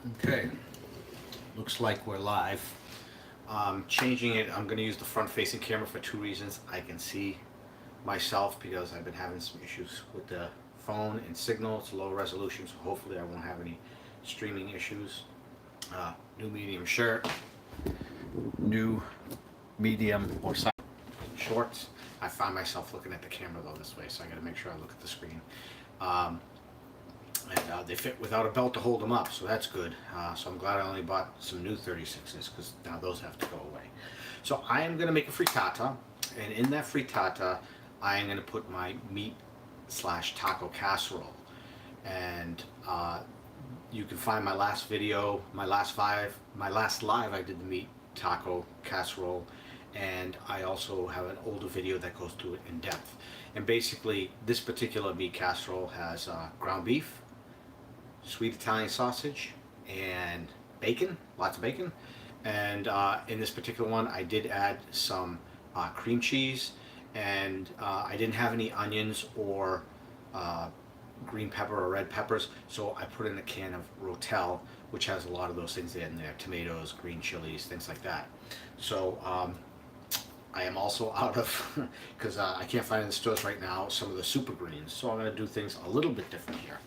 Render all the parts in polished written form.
Okay, looks like we're live. Changing it, I'm going to use the front-facing camera for two reasons. I can see myself because I've been having some issues with the phone and signal. It's low resolution, so hopefully I won't have any streaming issues. New medium shirt, new medium or size shorts. I find myself looking at the camera though this way, so I got to make sure I look at the screen. And they fit without a belt to hold them up, so that's good. So I'm glad I only bought some new 36s because now those have to go away. So I am going to make a frittata, and in that frittata I am going to put my meat slash taco casserole. And you can find my last video, my last live I did the meat taco casserole, and I also have an older video that goes through it in depth. And basically this particular meat casserole has ground beef, sweet Italian sausage, and bacon, lots of bacon. And in this particular one I did add some cream cheese, and I didn't have any onions or green pepper or red peppers, so I put in a can of Rotel, which has a lot of those things in there, tomatoes, green chilies, things like that. So I am also out of, because I can't find in the stores right now, some of the super greens. So I'm going to do things a little bit different here.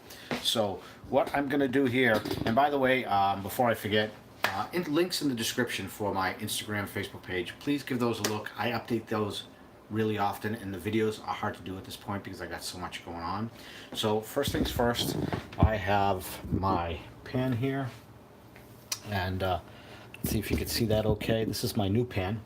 So what I'm going to do here, and by the way, before I forget, links in the description for my Instagram, Facebook page. Please give those a look. I update those really often, and the videos are hard to do at this point because I got so much going on. So first things first, I have my pan here, and let's see if you can see that okay. This is my new pan.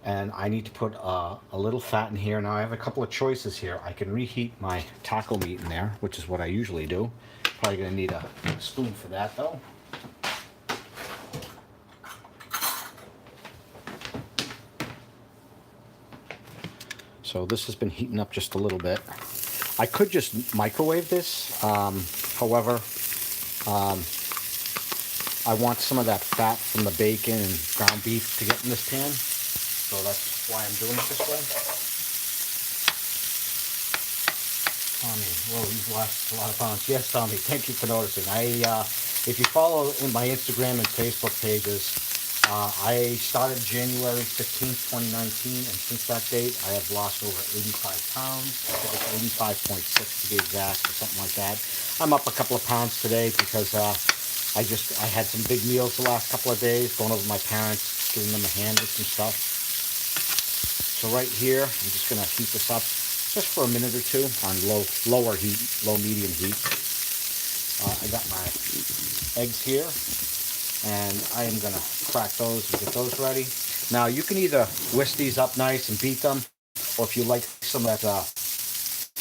And I need to put a little fat in here. Now I have a couple of choices here. I can reheat my taco meat in there, which is what I usually do. Probably gonna need a spoon for that though. So this has been heating up just a little bit. I could just microwave this. However, I want some of that fat from the bacon and ground beef to get in this pan. So that's why I'm doing it this way. Tommy, whoa, you've lost a lot of pounds. Yes, Tommy, thank you for noticing. If you follow in my Instagram and Facebook pages, I started January 15th, 2019, and since that date, I have lost over 85 pounds. I think it's 85.6 to be exact, or something like that. I'm up a couple of pounds today because I had some big meals the last couple of days, going over my parents, giving them a hand with some stuff. So right here, I'm just going to heat this up just for a minute or two on lower heat, medium heat. I got my eggs here, and I am going to crack those and get those ready. Now you can either whisk these up nice and beat them, or if you like some of that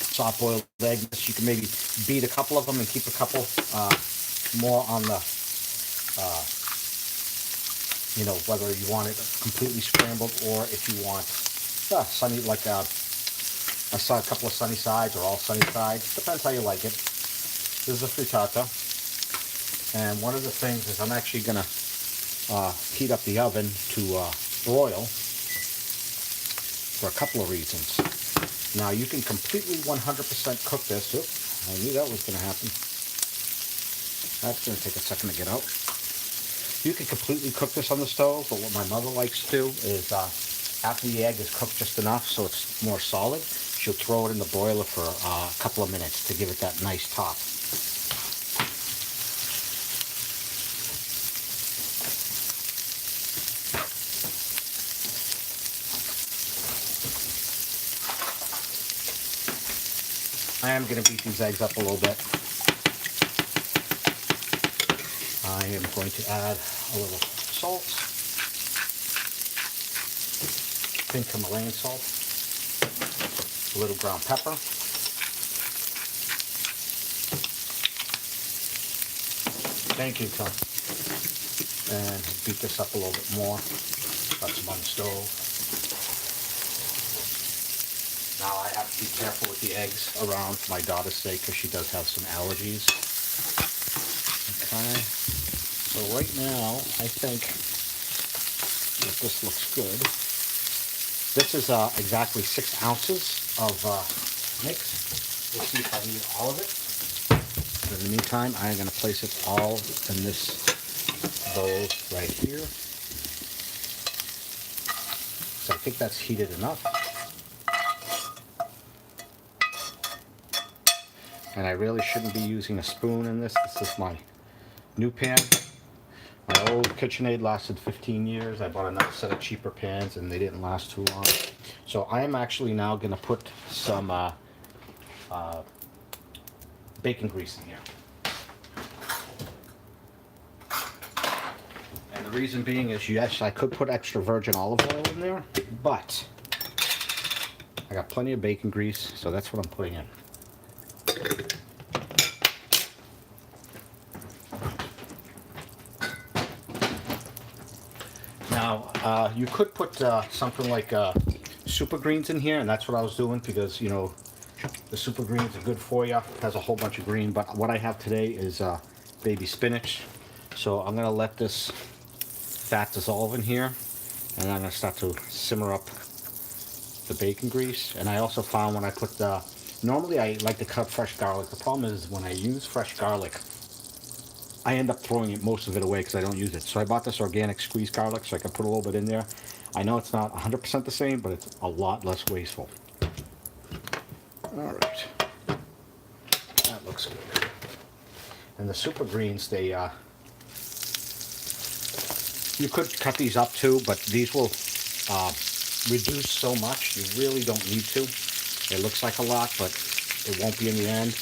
soft-boiled eggs, you can maybe beat a couple of them and keep a couple more on the, whether you want it completely scrambled or if you want sunny, like I saw a couple of sunny sides or all sunny sides. Depends how you like it. This is a frittata. And one of the things is I'm actually going to heat up the oven to broil for a couple of reasons. Now you can completely 100% cook this. Oops, I knew that was going to happen. That's going to take a second to get out. You can completely cook this on the stove, but what my mother likes to do is after the egg is cooked just enough so it's more solid, she'll throw it in the broiler for a couple of minutes to give it that nice top. I am going to beat these eggs up a little bit. I am going to add a little salt, pink Himalayan salt, a little ground pepper, thank you, Tom, and beat this up a little bit more. Got some on the stove. Now I have to be careful with the eggs around for my daughter's sake because she does have some allergies. Okay, so right now I think that this looks good. This is exactly 6 ounces of mix. Let's see if I need all of it. in the meantime, I'm going to place it all in this bowl right here. So I think that's heated enough. And I really shouldn't be using a spoon in this. This is my new pan. My old KitchenAid lasted 15 years. I bought another set of cheaper pans and they didn't last too long. So I am actually now going to put some bacon grease in here. And the reason being is, yes, I could put extra virgin olive oil in there, but I got plenty of bacon grease, so that's what I'm putting in. Now, you could put something like super greens in here, and that's what I was doing because, you know, the super greens are good for you. It has a whole bunch of green, but what I have today is baby spinach. So I'm gonna let this fat dissolve in here, and I'm gonna start to simmer up the bacon grease. And I also found when I put normally I like to cut fresh garlic. The problem is when I use fresh garlic, I end up throwing most of it away because I don't use it. So I bought this organic squeezed garlic so I can put a little bit in there. I know it's not 100% the same, but it's a lot less wasteful. All right, that looks good. And the super greens, they you could cut these up too, but these will reduce so much. You really don't need to. It looks like a lot, but it won't be in the end.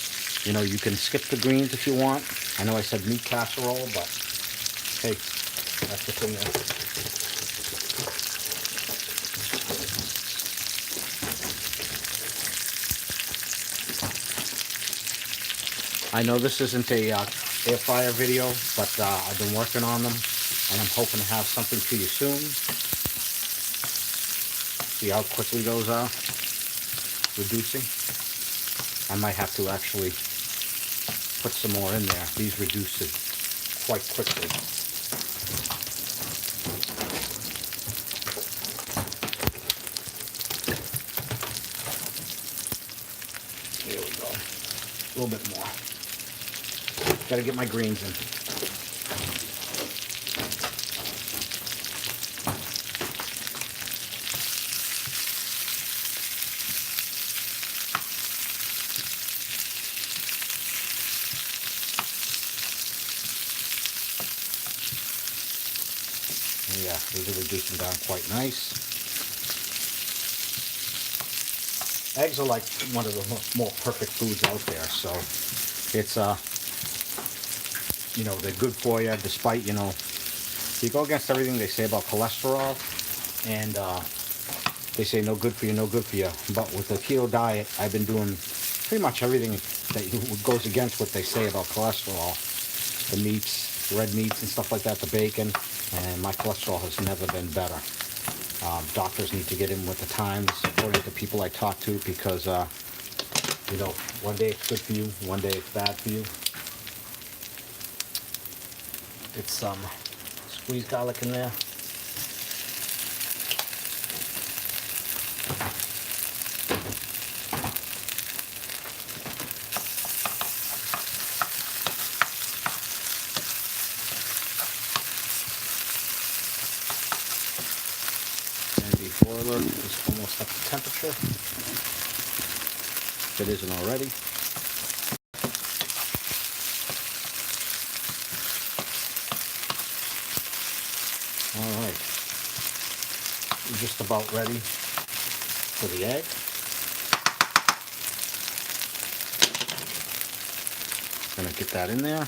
You know, you can skip the greens if you want. I know I said meat casserole, but hey, that's the thing there. I know this isn't a air fryer video, but I've been working on them, and I'm hoping to have something to you soon. See how quickly those are reducing. I might have to actually put some more in there. These reduce it quite quickly. Here we go. A little bit more. Got to get my greens in. Yeah, these are reducing down quite nice. Eggs are like one of the more perfect foods out there, so it's you know, they're good for you, despite, you know, you go against everything they say about cholesterol, and they say no good for you, no good for you. But with the keto diet, I've been doing pretty much everything that goes against what they say about cholesterol. The meats, red meats and stuff like that, the bacon, and my cholesterol has never been better. Doctors need to get in with the times, according to people I talk to, because, you know, one day it's good for you, one day it's bad for you. Get some squeezed garlic in there. And the boiler is almost up to temperature, if it isn't already. Alright, we're just about ready for the egg. Gonna get that in there.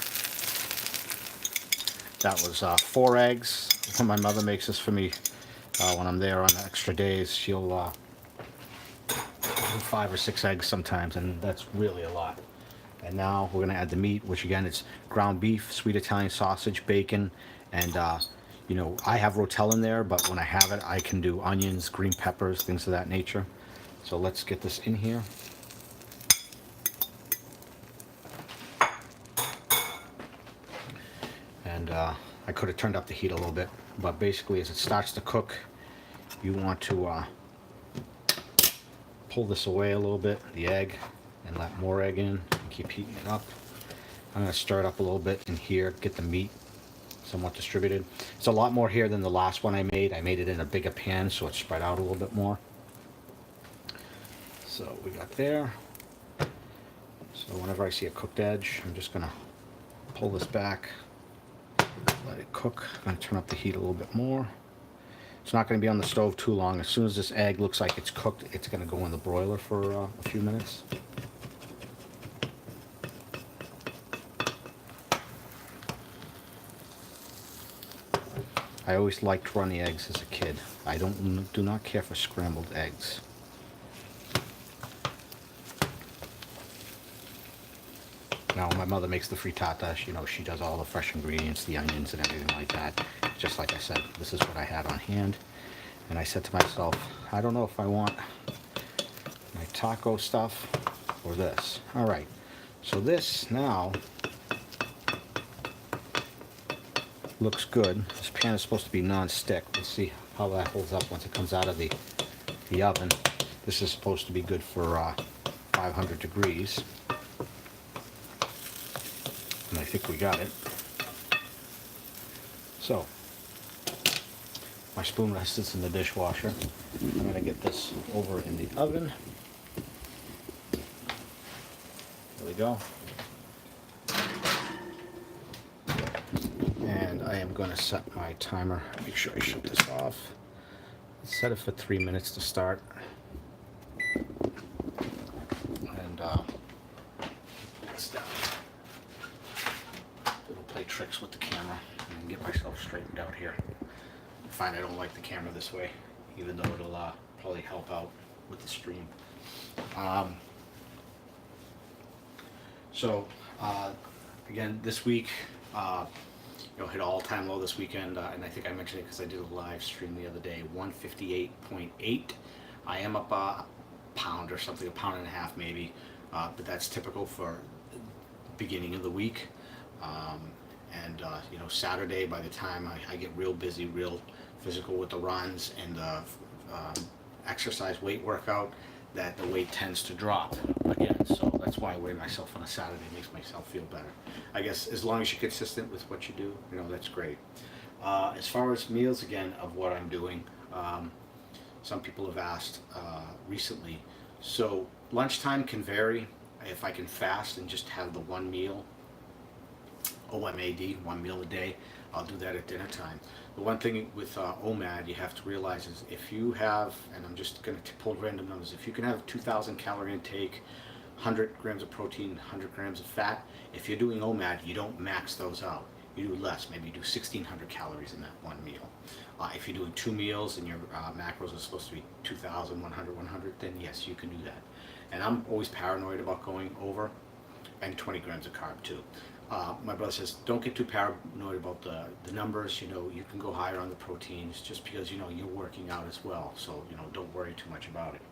That was 4 eggs. When my mother makes this for me, when I'm there on extra days, she'll do 5 or 6 eggs sometimes, and that's really a lot. And now we're gonna add the meat, which again, it's ground beef, sweet Italian sausage, bacon, and you know, I have Rotel in there, but when I have it, I can do onions, green peppers, things of that nature. So let's get this in here. And I could have turned up the heat a little bit, but basically as it starts to cook, you want to pull this away a little bit, the egg, and let more egg in, and keep heating it up. I'm going to stir it up a little bit in here, get the meat somewhat distributed. It's a lot more here than the last one I made. I made it in a bigger pan, so it's spread out a little bit more. So we got there. So whenever I see a cooked edge, I'm just going to pull this back, let it cook. I'm going to turn up the heat a little bit more. It's not going to be on the stove too long. As soon as this egg looks like it's cooked, it's going to go in the broiler for a few minutes. I always liked runny eggs as a kid. I do not care for scrambled eggs. Now my mother makes the frittata. You know, she does all the fresh ingredients, the onions and everything like that. Just like I said, this is what I had on hand. And I said to myself, I don't know if I want my taco stuff or this. All right, so this now looks good. This pan is supposed to be non-stick. Let's see how that holds up once it comes out of the oven. This is supposed to be good for 500 degrees. And I think we got it. So, my spoon rest sits in the dishwasher. I'm going to get this over in the oven. There we go. And I am going to set my timer. Make sure I shut this off. Set it for 3 minutes to start. And it's down. It'll play tricks with the camera and get myself straightened out here. I find I don't like the camera this way, even though it'll probably help out with the stream. Again, this week, hit all-time low this weekend, and I think I mentioned it because I did a live stream the other day, 158.8. I am up a pound or something, a pound and a half maybe, but that's typical for beginning of the week. Saturday, by the time I get real busy, real physical with the runs and the exercise weight workout, that the weight tends to drop again. So that's why I weigh myself on a Saturday. It makes myself feel better. I guess as long as you're consistent with what you do, that's great. As far as meals, again, of what I'm doing, some people have asked recently. So lunchtime can vary. If I can fast and just have the one meal, OMAD, one meal a day, I'll do that at dinner time. The one thing with OMAD you have to realize is if you have, and I'm just going to pull random numbers, if you can have 2,000 calorie intake, 100 grams of protein, 100 grams of fat, if you're doing OMAD, you don't max those out. You do less. Maybe you do 1,600 calories in that one meal. If you're doing 2 meals and your macros are supposed to be 2,100, 100, then yes, you can do that. And I'm always paranoid about going over, and 20 grams of carb too. My brother says, don't get too paranoid about the numbers. You can go higher on the proteins just because, you're working out as well. So, don't worry too much about it.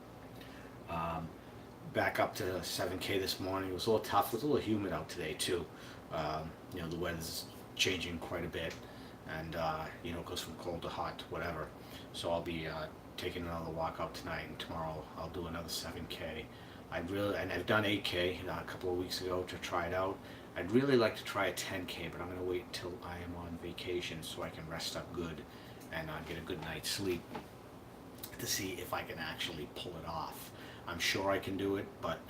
Back up to 7K this morning. It was a little tough. It was a little humid out today too. The weather's changing quite a bit. And, it goes from cold to hot to whatever. So I'll be taking another walk out tonight, and tomorrow I'll do another 7K. I've done 8K a couple of weeks ago to try it out. I'd really like to try a 10K, but I'm going to wait until I am on vacation so I can rest up good and get a good night's sleep to see if I can actually pull it off. I'm sure I can do it, but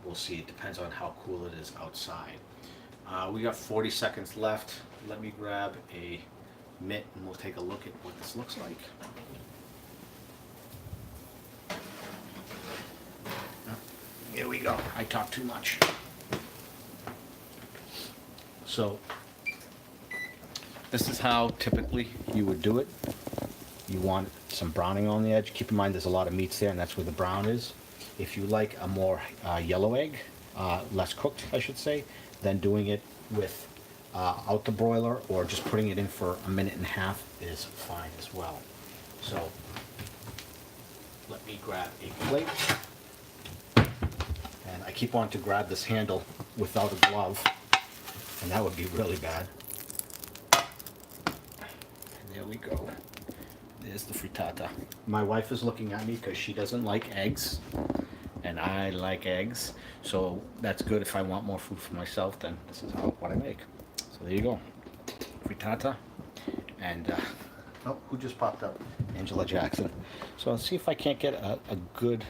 we'll see. It depends on how cool it is outside. We got 40 seconds left. Let me grab a mitt and we'll take a look at what this looks like. Here we go. I talk too much. So this is how typically you would do it. You want some browning on the edge. Keep in mind there's a lot of meats there, and that's where the brown is. If you like a more yellow egg, less cooked I should say, then doing it with out the broiler or just putting it in for a minute and a half is fine as well. So let me grab a plate. And I keep wanting to grab this handle without a glove, and that would be really bad. And there we go. There's the frittata. My wife is looking at me because she doesn't like eggs, and and I like eggs, so that's good. If I want more food for myself, then this is what I make. So there you go, frittata, and oh, who just popped up? Angela Jackson. So let's see if I can't get a good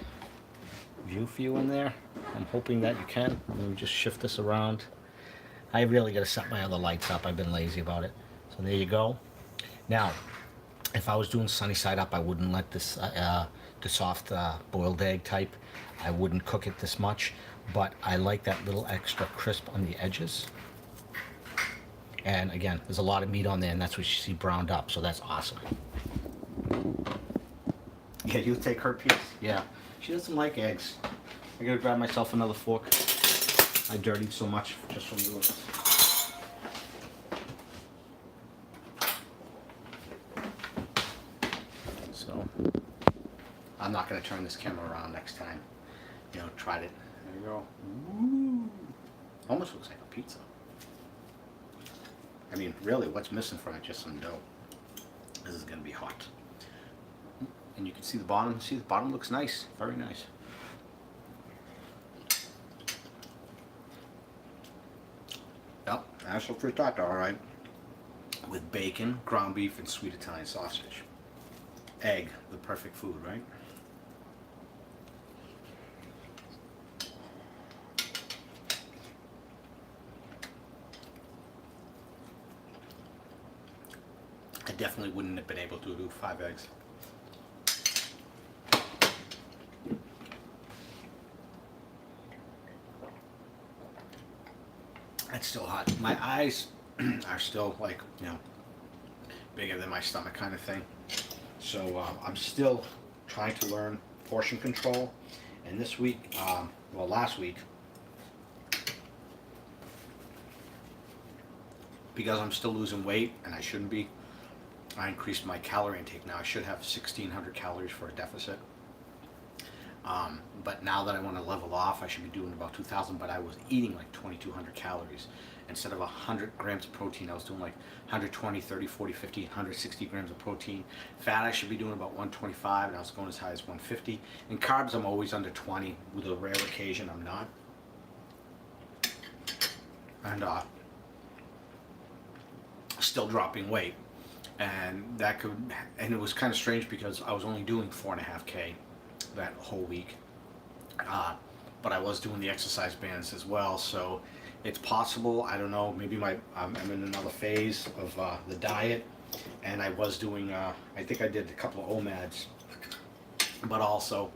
view for you in there. I'm hoping that you can. Let me just shift this around. I really got to set my other lights up. I've been lazy about it. So there you go. Now, if I was doing sunny side up, I wouldn't let this the soft boiled egg type. I wouldn't cook it this much, but I like that little extra crisp on the edges. And again, there's a lot of meat on there, and that's what you see browned up, so that's awesome. Yeah, you take her piece. Yeah, she doesn't like eggs. I gotta grab myself another fork. I dirtied so much just from doing this. So, I'm not gonna turn this camera around next time. You know, tried it. There you go. Ooh. Almost looks like a pizza. I mean, really, what's missing from it? Just some dough. This is gonna be hot. And you can see the bottom. See, the bottom looks nice. Very nice. Yep, that's a frittata, all right. With bacon, ground beef, and sweet Italian sausage. Egg, the perfect food, right? I definitely wouldn't have been able to do 5 eggs. It's still hot. My eyes are still like, you know, bigger than my stomach kind of thing. So I'm still trying to learn portion control. And this week, well, last week, because I'm still losing weight and I shouldn't be, I increased my calorie intake. Now I should have 1,600 calories for a deficit. But now that I want to level off, I should be doing about 2,000, but I was eating like 2,200 calories. Instead of 100 grams of protein, I was doing like 120, 30, 40, 50, 160 grams of protein. Fat, I should be doing about 125, and I was going as high as 150. And carbs, I'm always under 20. With a rare occasion, I'm not. And still dropping weight. And that could, and it was kind of strange because I was only doing 4.5K that whole week, but I was doing the exercise bands as well, so it's possible. I don't know, maybe I'm in another phase of the diet, and I was doing I think I did a couple of OMADs, but also,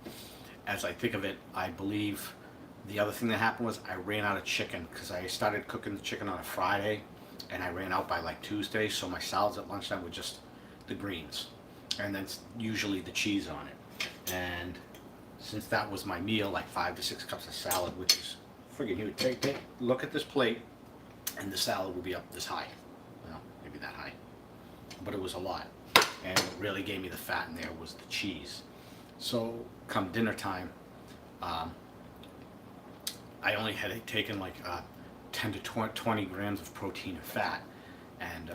as I think of it, I believe the other thing that happened was I ran out of chicken, because I started cooking the chicken on a Friday and I ran out by like Tuesday, so my salads at lunchtime were just the greens and then usually the cheese on it. And since that was my meal, like 5 to 6 cups of salad, which is friggin' huge. Take look at this plate, and the salad will be up this high. Well, maybe that high, but it was a lot. And what really gave me the fat in there was the cheese. So come dinner time, I only had taken like 10 to 20 grams of protein and fat, and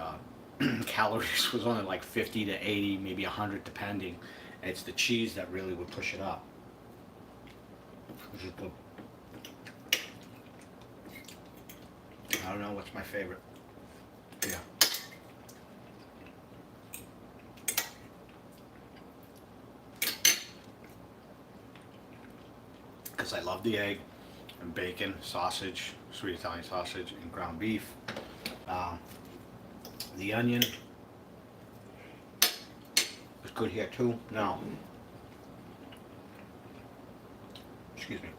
calories was only like 50 to 80, maybe 100 depending. And it's the cheese that really would push it up. Which is good. I don't know what's my favorite. Yeah. Because I love the egg and bacon, sausage, sweet Italian sausage, and ground beef. The onion is good here too. Now, excuse me.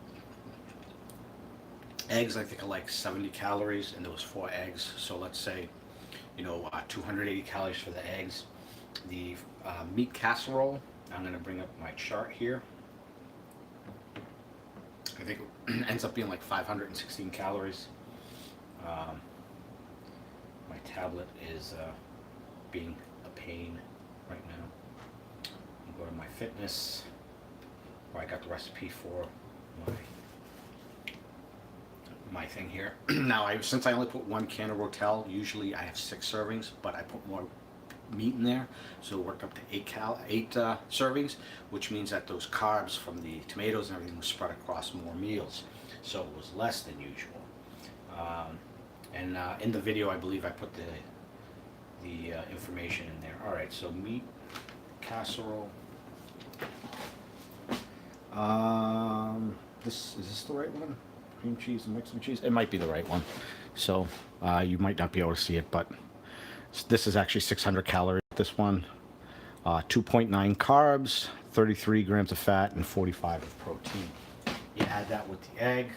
Eggs, I think, are like 70 calories, and there was 4 eggs. So let's say, 280 calories for the eggs. The meat casserole, I'm going to bring up my chart here. I think it ends up being like 516 calories. My tablet is being a pain right now. I'll go to my fitness, where I got the recipe for my thing here. Now, since I only put 1 can of Rotel, usually I have 6 servings, but I put more meat in there, so it worked up to 8 servings, which means that those carbs from the tomatoes and everything was spread across more meals, so it was less than usual. And in the video, I believe I put the information in there. All right, so meat casserole. Is this the right one? Cream cheese and Mexican cheese. It might be the right one. So you might not be able to see it, but this is actually 600 calories. This one, 2.9 carbs, 33 grams of fat, and 45 of protein. You add that with the egg,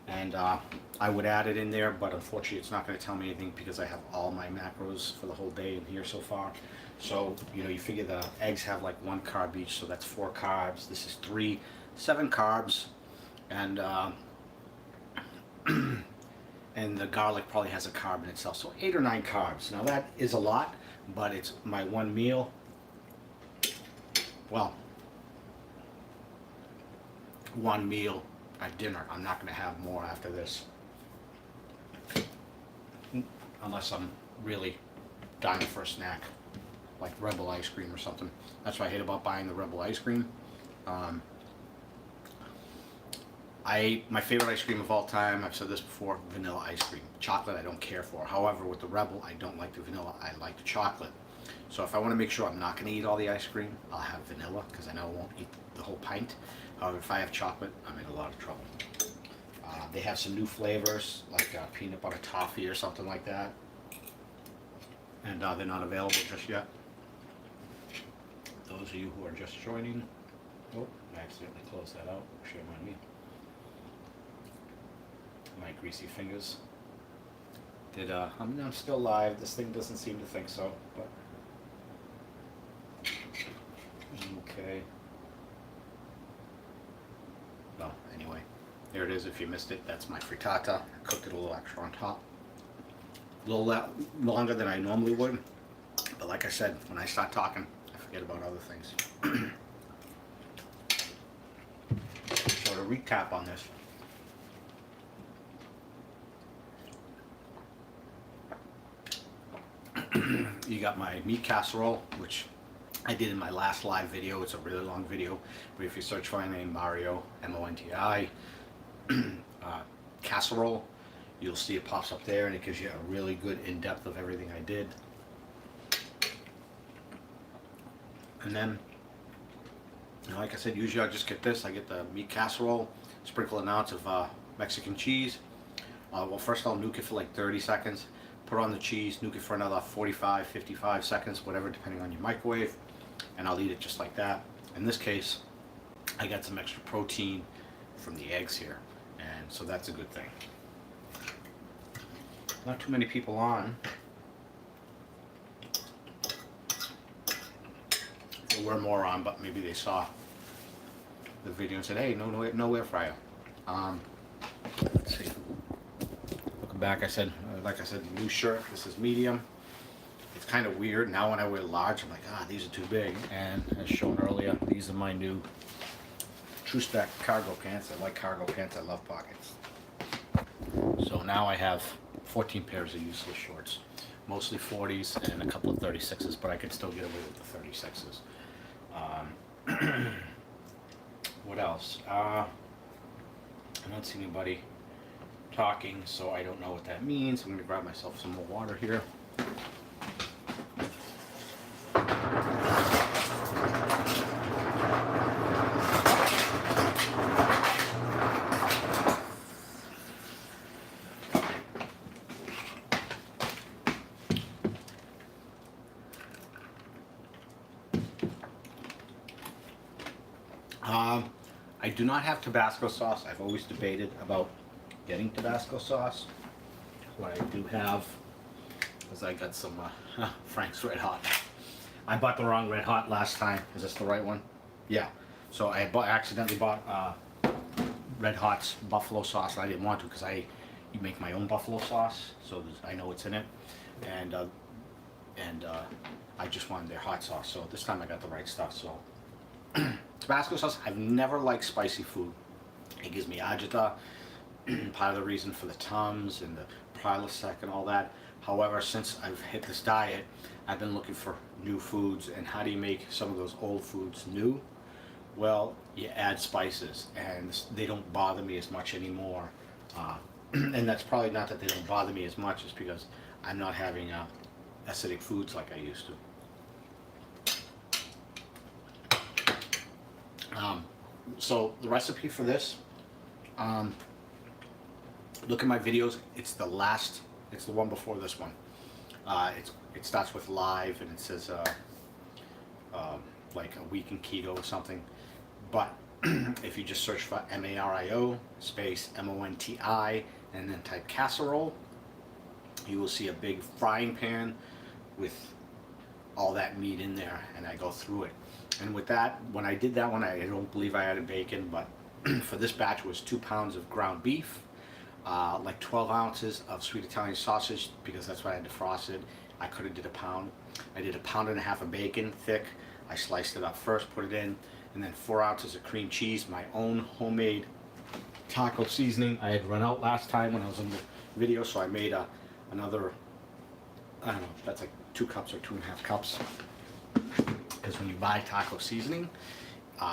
and I would add it in there, but unfortunately it's not going to tell me anything because I have all my macros for the whole day in here so far. So, you know, you figure the eggs have like 1 carb each, so that's 4 carbs. This is 3, 7 carbs, and and the garlic probably has a carb in itself, so 8 or 9 carbs. Now that is a lot, but it's my one meal. Well, one meal at dinner. I'm not going to have more after this, unless I'm really dying for a snack, like Rebel ice cream or something. That's what I hate about buying the Rebel ice cream. My favorite ice cream of all time, I've said this before, vanilla ice cream. Chocolate I don't care for. However, with the Rebel, I don't like the vanilla, I like the chocolate. So if I want to make sure I'm not going to eat all the ice cream, I'll have vanilla, because I know I won't eat the whole pint. However, if I have chocolate, I'm in a lot of trouble. They have some new flavors, like peanut butter toffee or something like that. And they're not available just yet. Those of you who are just joining, oh, I accidentally closed that out. Shame on me. My greasy fingers. I'm still live. This thing doesn't seem to think so, but okay. Oh, anyway, there it is. If you missed it, that's my frittata. I cooked it a little extra on top. A little longer than I normally would, but like I said, when I start talking, I forget about other things. So to recap on this, you got my meat casserole, which I did in my last live video. It's a really long video, but if you search for my name, Mario, M-O-N-T-I, casserole, you'll see it pops up there, and it gives you a really good in-depth of everything I did. And then, you know, like I said, usually I just get this. I get the meat casserole, sprinkle an ounce of Mexican cheese. Well, first I'll nuke it for like 30 seconds. Put on the cheese, nuke it for another 45, 55 seconds, whatever, depending on your microwave, and I'll eat it just like that. In this case, I got some extra protein from the eggs here, and so that's a good thing. Not too many people on. There were more on, but maybe they saw the video and said, hey, no air fryer. Let's see. Looking back, like I said, new shirt. This is medium. It's kind of weird. Now when I wear large, I'm like, these are too big. And as shown earlier, these are my new True Spec cargo pants. I like cargo pants. I love pockets. So now I have 14 pairs of useless shorts. Mostly 40s and a couple of 36s, but I could still get away with the 36s. What else? I don't see anybody talking, so I don't know what that means. I'm going to grab myself some more water here. I do not have Tabasco sauce. I've always debated about getting Tabasco sauce. What I do have is I got some Frank's Red Hot. I bought the wrong Red Hot last time. Is this the right one? Yeah. So I accidentally bought Red Hot's buffalo sauce. I didn't want to because you make my own buffalo sauce, so I know what's in it, and I just wanted their hot sauce. So this time I got the right stuff. So Tabasco sauce. I've never liked spicy food. It gives me agita. Part of the reason for the Tums and the Prilosec and all that. However, since I've hit this diet, I've been looking for new foods. And how do you make some of those old foods new? Well, you add spices, and they don't bother me as much anymore. And that's probably not that they don't bother me as much, it's because I'm not having acidic foods like I used to. So the recipe for this, look at my videos. It's the one before this one. It starts with live, and it says like a week in keto or something. But if you just search for MARIO space MONTI and then type casserole, you will see a big frying pan with all that meat in there, and I go through it. And with that, when I did that one, I don't believe I added bacon, but for this batch it was 2 pounds of ground beef, like 12 ounces of sweet Italian sausage, because that's what I had defrosted. I could have did a pound. I did 1.5 pounds of bacon, thick. I sliced it up first, put it in, and then 4 ounces of cream cheese, my own homemade taco seasoning. I had run out last time when I was in the video, so I made another, I don't know, that's like 2 cups or 2.5 cups. Because when you buy taco seasoning,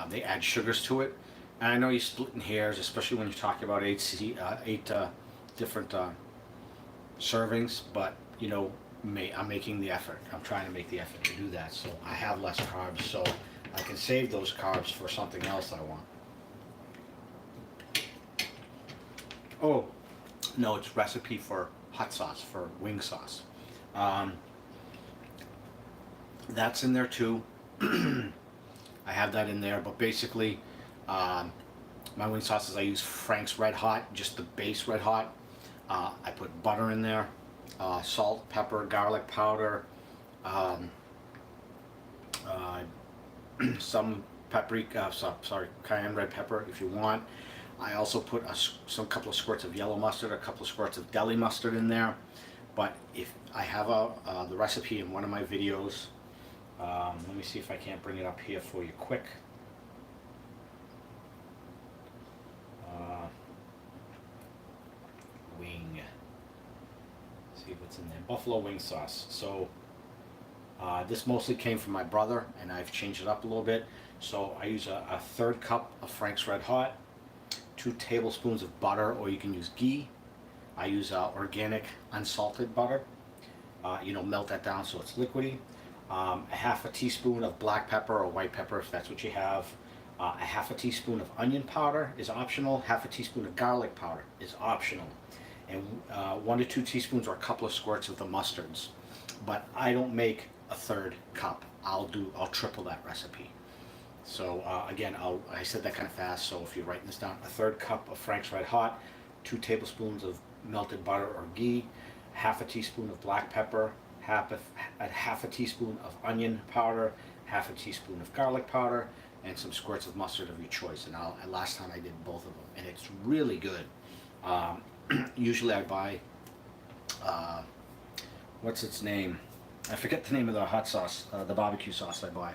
they add sugars to it. And I know you're splitting hairs, especially when you're talking about eight different servings, but you know, I'm making the effort. I'm trying to make the effort to do that, so I have less carbs, so I can save those carbs for something else I want. Oh, no, it's recipe for hot sauce, for wing sauce. That's in there too. I have that in there, but basically, my wing sauces, I use Frank's Red Hot, just the base Red Hot. I put butter in there, salt, pepper, garlic powder, some paprika, cayenne red pepper if you want. I also put some couple of squirts of yellow mustard, a couple of squirts of deli mustard in there. But if I have the recipe in one of my videos, let me see if I can't bring it up here for you quick. Wing. See what's in there. Buffalo wing sauce. So this mostly came from my brother, and I've changed it up a little bit. So I use a 1/3 cup of Frank's Red Hot, 2 tablespoons of butter, or you can use ghee. I use organic unsalted butter. You know, melt that down so it's liquidy. A 1/2 teaspoon of black pepper or white pepper if that's what you have. A 1/2 teaspoon of onion powder is optional. 1/2 teaspoon of garlic powder is optional. And 1 to 2 teaspoons or a couple of squirts of the mustards. But I don't make a 1/3 cup. I'll triple that recipe. So again, I said that kind of fast, so if you're writing this down, a 1/3 cup of Frank's Red Hot, 2 tablespoons of melted butter or ghee, 1/2 teaspoon of black pepper, 1/2 teaspoon of onion powder, 1/2 teaspoon of garlic powder, and some squirts of mustard of your choice. And last time I did both of them, and it's really good. Usually I buy, what's its name? I forget the name of the hot sauce, the barbecue sauce I buy.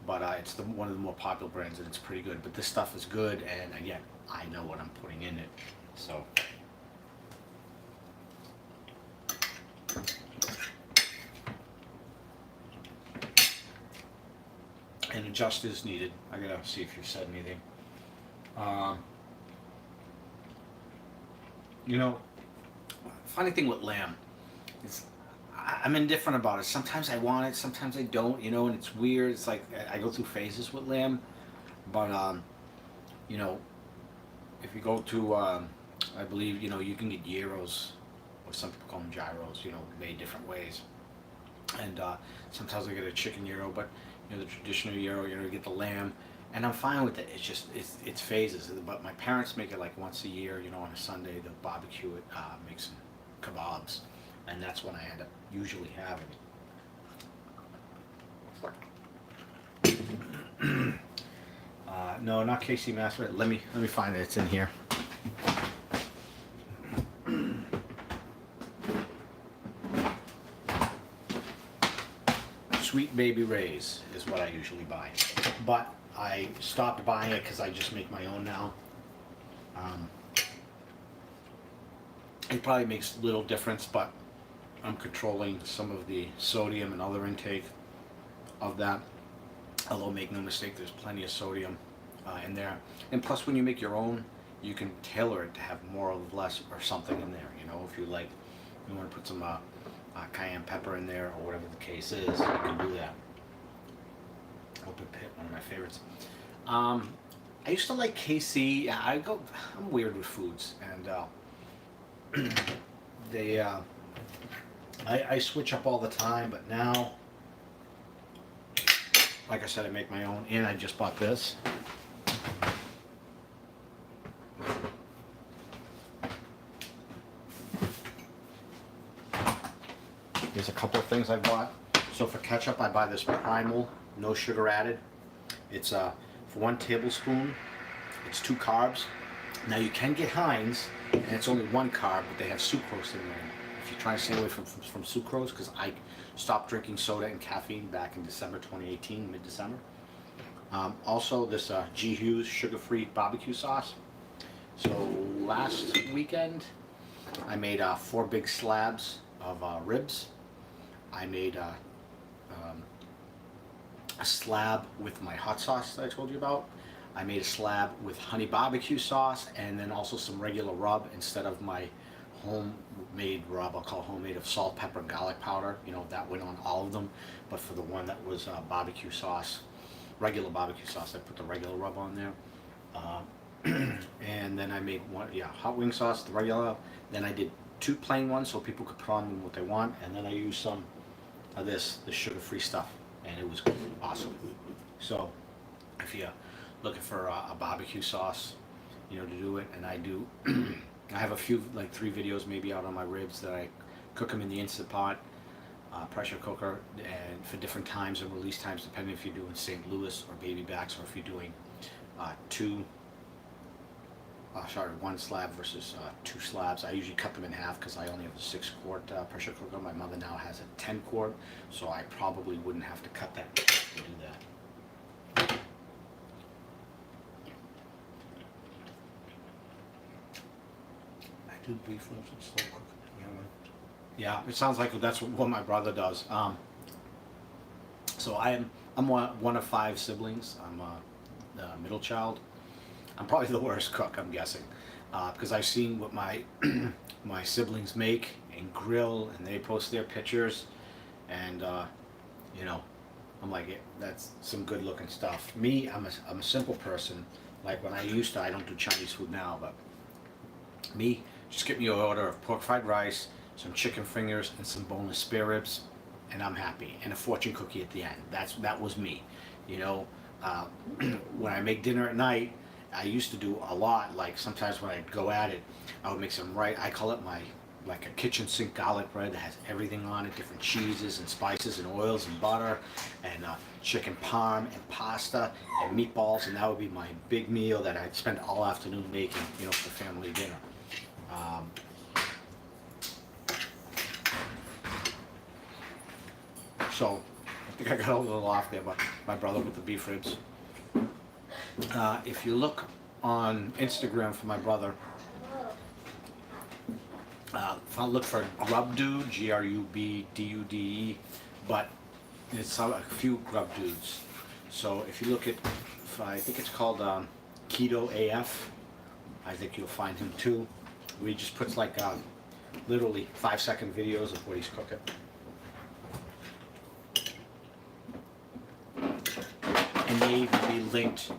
But it's one of the more popular brands, and it's pretty good. But this stuff is good, and again, I know what I'm putting in it. So. And adjust as needed. I gotta see if you said anything. You know, funny thing with lamb is I'm indifferent about it. Sometimes I want it, sometimes I don't, you know, and it's weird. It's like I go through phases with lamb. But, you know, if you go to, I believe, you know, you can get gyros, or some people call them gyros, you know, made different ways. And sometimes I get a chicken gyro, but, you know, the traditional gyro, you know, you get the lamb. And I'm fine with it. It's just, it's phases. But my parents make it like once a year, you know, on a Sunday. They'll barbecue it, make some kebabs. And that's when I end up usually having it. No, not KC Master. Let me find it. It's in here. Sweet Baby Ray's is what I usually buy. But I stopped buying it because I just make my own now. It probably makes little difference, but I'm controlling some of the sodium and other intake of that. Although make no mistake, there's plenty of sodium in there. And plus, when you make your own, you can tailor it to have more or less or something in there. You know, if you like, you want to put some cayenne pepper in there or whatever the case is, you can do that. Open pit, one of my favorites. I used to like KC. I'm weird with foods, and I switch up all the time. But now, like I said, I make my own, and I just bought this. There's a couple of things I bought. So for ketchup, I buy this Primal, no sugar added. It's for 1 tablespoon. It's 2 carbs. Now you can get Heinz, and it's only 1 carb, but they have sucrose in there. If you're trying to stay away from sucrose, because I stopped drinking soda and caffeine back in December 2018, mid-December. Also, this G. Hughes sugar-free barbecue sauce. So last weekend, I made 4 big slabs of ribs. I made a slab with my hot sauce that I told you about. I made a slab with honey barbecue sauce, and then also some regular rub instead of my homemade rub. I'll call homemade of salt, pepper, and garlic powder. You know, that went on all of them. But for the one that was barbecue sauce, regular barbecue sauce, I put the regular rub on there. And then I made one, hot wing sauce, the regular. Then I did 2 plain ones so people could put on what they want. And then I used some of the sugar-free stuff, and it was awesome. So if you're looking for a barbecue sauce, you know, to do it, and I do, I have a few, like 3 videos maybe out on my ribs that I cook them in the Instant Pot, pressure cooker, and for different times and release times, depending if you're doing St. Louis or baby backs, or if you're doing 1 slab versus 2 slabs. I usually cut them in half because I only have a 6-quart pressure cooker. My mother now has a 10-quart, so I probably wouldn't have to cut that to do that. I do beef ribs and slow cook. Yeah, it sounds like that's what my brother does. So I'm one of 5 siblings. I'm the middle child. I'm probably the worst cook, I'm guessing, because I've seen what my my siblings make and grill, and they post their pictures, and you know, I'm like, that's some good looking stuff. Me, I'm a simple person. Like when I don't do Chinese food now, but me, just get me an order of pork fried rice, some chicken fingers, and some boneless spare ribs, and I'm happy, and a fortune cookie at the end. That was me, you know. When I make dinner at night, I used to do a lot, like sometimes when I'd go at it, I would make some I call it like a kitchen sink garlic bread that has everything on it, different cheeses and spices and oils and butter, and chicken parm and pasta and meatballs, and that would be my big meal that I'd spend all afternoon making, you know, for family dinner. So I think I got a little off there, but my brother with the beef ribs. If you look on Instagram for my brother, look for Grub Dude, Grubdude, but it's a few Grub Dudes. So if you look at, I think it's called Keto AF, I think you'll find him too. Where he just puts like literally 5-second videos of what he's cooking. And they even be linked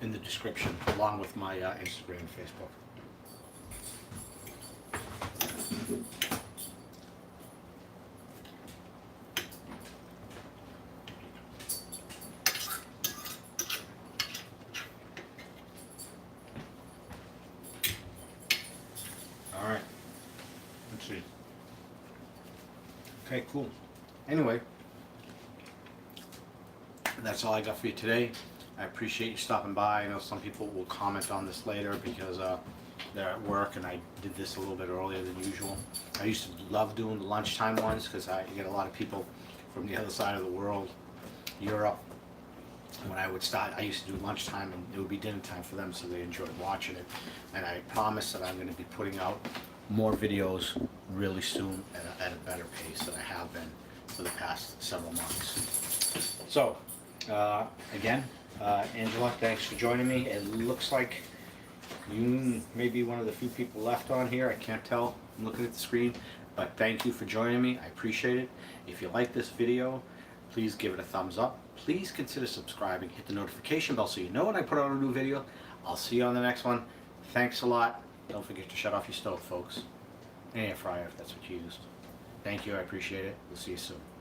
in the description, along with my Instagram and Facebook. All right. Let's see. Okay, cool. Anyway, that's all I got for you today. I appreciate you stopping by. I know some people will comment on this later because they're at work, and I did this a little bit earlier than usual. I used to love doing the lunchtime ones because I get a lot of people from the other side of the world, Europe. When I would start, I used to do lunchtime, and it would be dinner time for them, so they enjoyed watching it. And I promise that I'm going to be putting out more videos really soon at a better pace than I have been for the past several months. So, again, Angela, thanks for joining me. It looks like you may be one of the few people left on here. I can't tell. I'm looking at the screen. But thank you for joining me. I appreciate it. If you like this video, please give it a thumbs up. Please consider subscribing. Hit the notification bell so you know when I put out a new video. I'll see you on the next one. Thanks a lot. Don't forget to shut off your stove, folks. And air fryer if that's what you used. Thank you. I appreciate it. We'll see you soon.